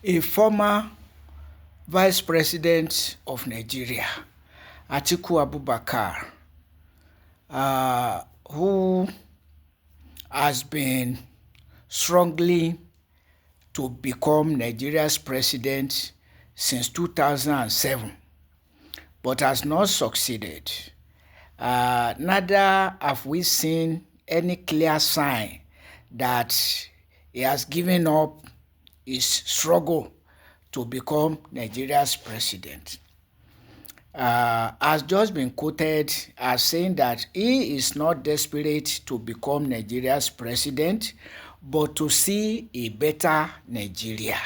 A former Vice President of Nigeria, Atiku Abubakar, who has been strongly to become Nigeria's president since 2007, but has not succeeded. Neither have we seen any clear sign that he has given up his struggle to become Nigeria's president. Has just been quoted as saying that he is not desperate to become Nigeria's president, but to see a better Nigeria.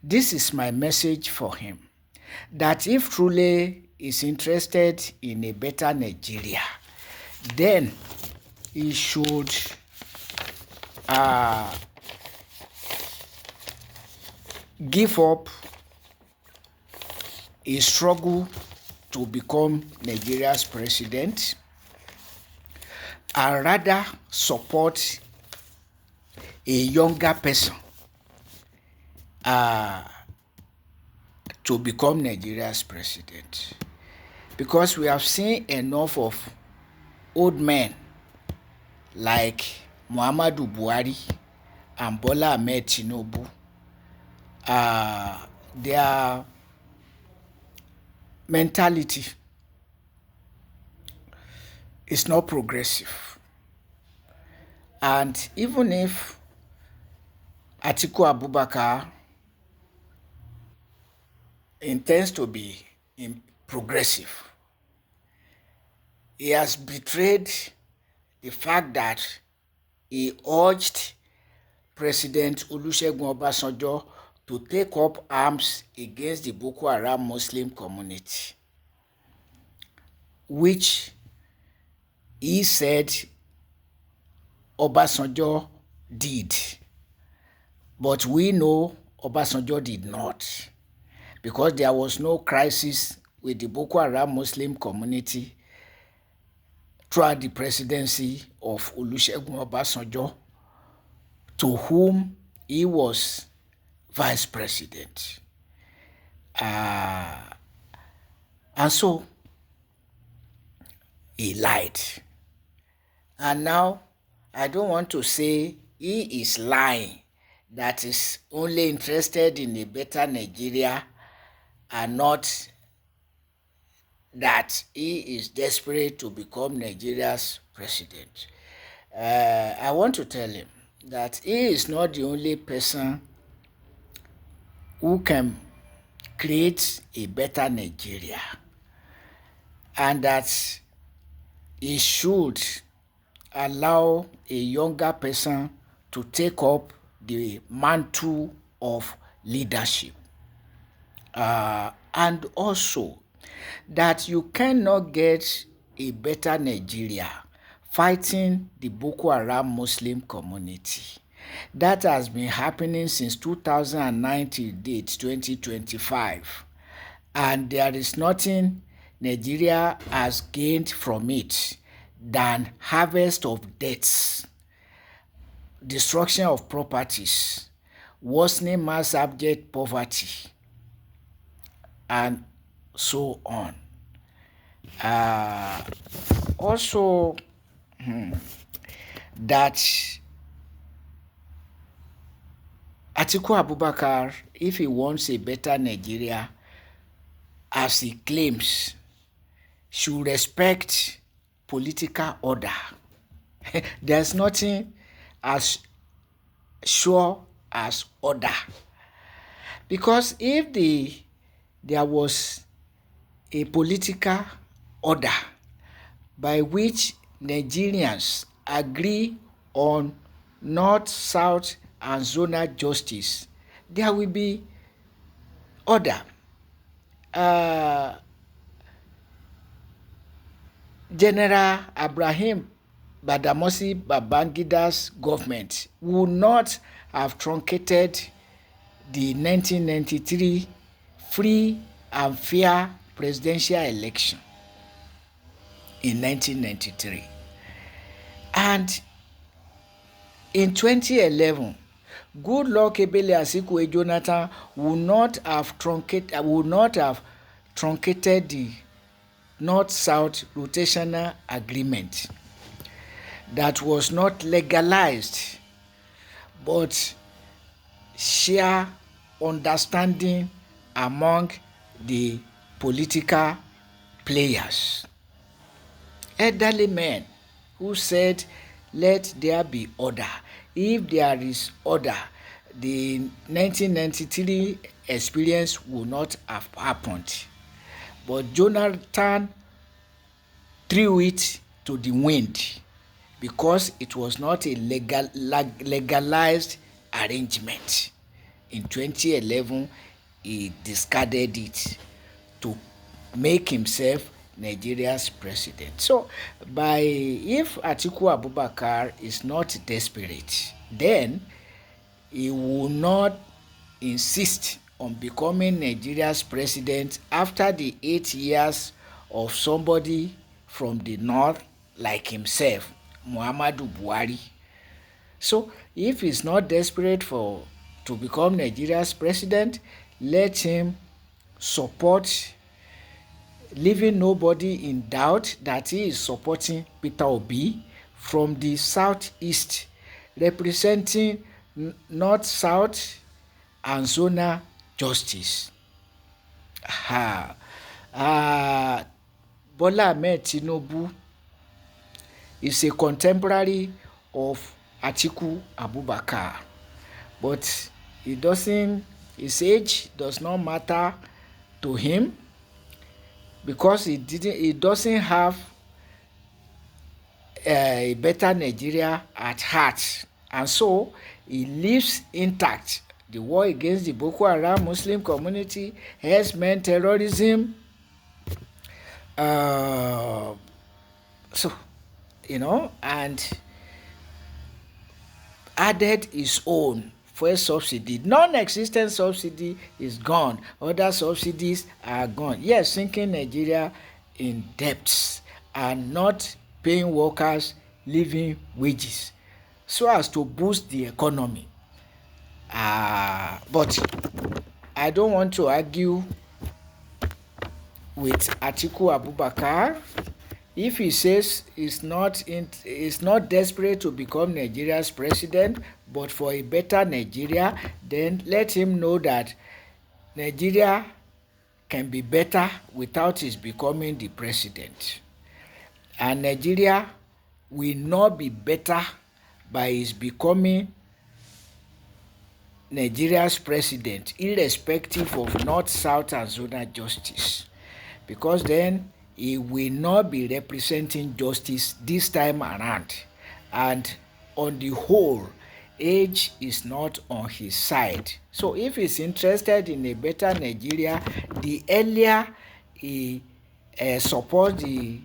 This is my message for him, that if truly is interested in a better Nigeria, then he should give up a struggle to become Nigeria's president and rather support a younger person to become Nigeria's president. Because we have seen enough of old men like Muhammadu Buhari and Bola Ahmed Tinubu. Their mentality is not progressive. And even if Atiku Abubakar intends to be progressive, he has betrayed the fact that he urged President Olusegun Obasanjo to take up arms against the Boko Haram Muslim community, which he said Obasanjo did. But we know Obasanjo did not, because there was no crisis with the Boko Haram Muslim community throughout the presidency of Olusegun Obasanjo, to whom he was vice president. And so he lied. And now I don't want to say he is lying, that is only interested in a better Nigeria, and not that he is desperate to become Nigeria's president. I want to tell him that he is not the only person who can create a better Nigeria, and that he should allow a younger person to take up the mantle of leadership. And also that you cannot get a better Nigeria fighting the Boko Haram Muslim community. That has been happening since 2009 till date 2025, and there is nothing Nigeria has gained from it than harvest of deaths, destruction of properties, worsening mass abject poverty, and so on. Also, that Atiku Abubakar, if he wants a better Nigeria, as he claims, should respect political order. There's nothing as sure as order. Because if there was a political order by which Nigerians agree on north, south, and zonal justice, there will be order. General Ibrahim Badamasi Babangida's government would not have truncated the 1993 free and fair presidential election in 1993. And in 2011, Good luck Ebele Azikiwe Jonathan would not have truncated the North-South rotational agreement that was not legalized, but share understanding among the political players. Elderly men who said, let there be order. If there is order, the 1993 experience will not have happened. But Jonathan threw it to the wind because it was not a legalized arrangement. In 2011, he discarded it to make himself Nigeria's president. So, if Atiku Abubakar is not desperate, then he will not insist on becoming Nigeria's president after the 8 years of somebody from the north like himself, Muhammadu Buhari. So if he's not desperate to become Nigeria's president, let him support, leaving nobody in doubt that he is supporting Peter Obi from the southeast, representing north-south and zonal justice. Bola Ahmed Tinubu is a contemporary of Atiku Abubakar, but his age does not matter to him because he doesn't have a better Nigeria at heart, and so he lives intact. The war against the Boko Haram Muslim community, herdsmen terrorism, and added his own fuel subsidy. Non-existent subsidy is gone. Other subsidies are gone. Yes, sinking Nigeria in debts and not paying workers living wages so as to boost the economy. But I don't want to argue with Atiku Abubakar. If he says he's not desperate to become Nigeria's president, but for a better Nigeria, then let him know that Nigeria can be better without his becoming the president. And Nigeria will not be better by his becoming Nigeria's president, irrespective of North, South, and zonal justice. Because then he will not be representing justice this time around. And on the whole, age is not on his side. So if he's interested in a better Nigeria, the earlier he supports the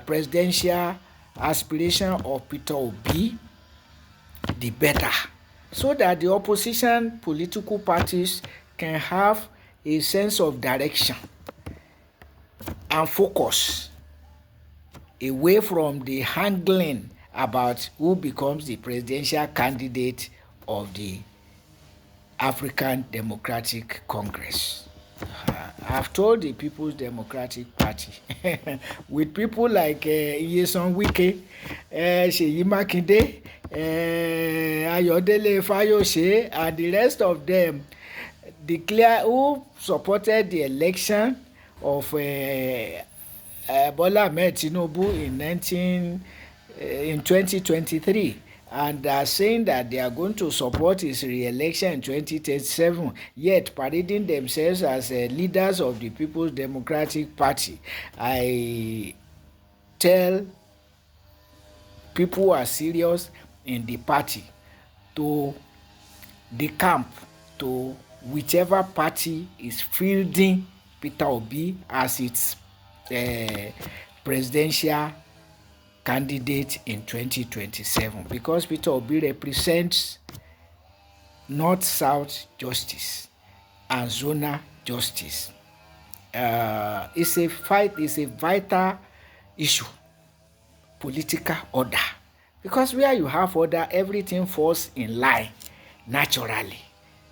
presidential aspiration of Peter Obi, the better. So that the opposition political parties can have a sense of direction and focus away from the haggling about who becomes the presidential candidate of the African Democratic Congress. I've told the People's Democratic Party, with people like Nyesom Wike, Seyi Makinde, Ayodele Fayose, and the rest of them, declare who supported the election of Bola Ahmed Tinubu in 2023, and are saying that they are going to support his re-election in 2027, yet parading themselves as leaders of the People's Democratic Party. I tell people who are serious in the party to decamp to whichever party is fielding Peter Obi as its presidential candidate in 2027, because Peter Obi represents North-South justice and zonal justice. It's a vital issue, political order Because where you have order, everything falls in line naturally,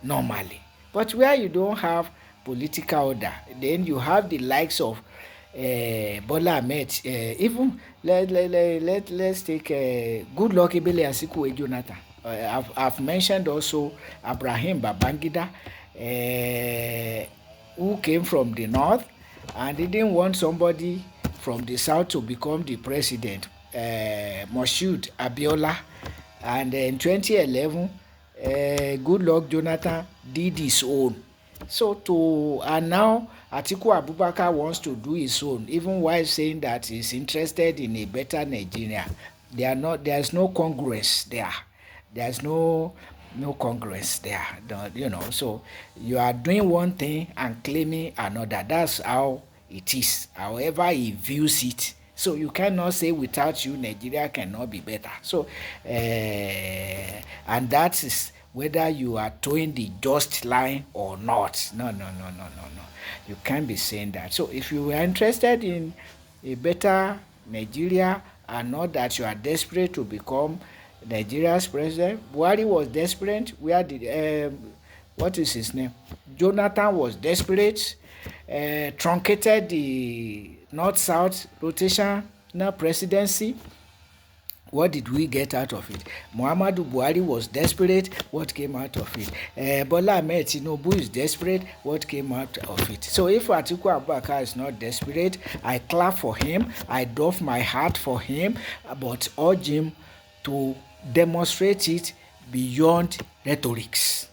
normally. But where you don't have political order, then you have the likes of Bola Ahmed, even let's take Goodluck Ebele Asikwe Jonathan. I've mentioned also Abraham Babangida, who came from the north and didn't want somebody from the south to become the president, Moshood Abiola. And in 2011, Goodluck Jonathan did his own. And now Atiku Abubakar wants to do his own, even while saying that he's interested in a better Nigeria. There's no congruence there. There's no congruence there. So you are doing one thing and claiming another. That's how it is. However he views it. So you cannot say without you Nigeria cannot be better. So and that is whether you are towing the just line or not. No. You can't be saying that. So if you are interested in a better Nigeria and not that you are desperate to become Nigeria's president, Buhari was desperate. Where did what is his name? Jonathan was desperate, truncated the north-south rotational presidency. What did we get out of it? Muhammadu Buhari was desperate. What came out of it? Bola Ahmed Tinubu is desperate. What came out of it? So if Atiku Abubakar is not desperate, I clap for him. I doff my heart for him, but urge him to demonstrate it beyond rhetorics.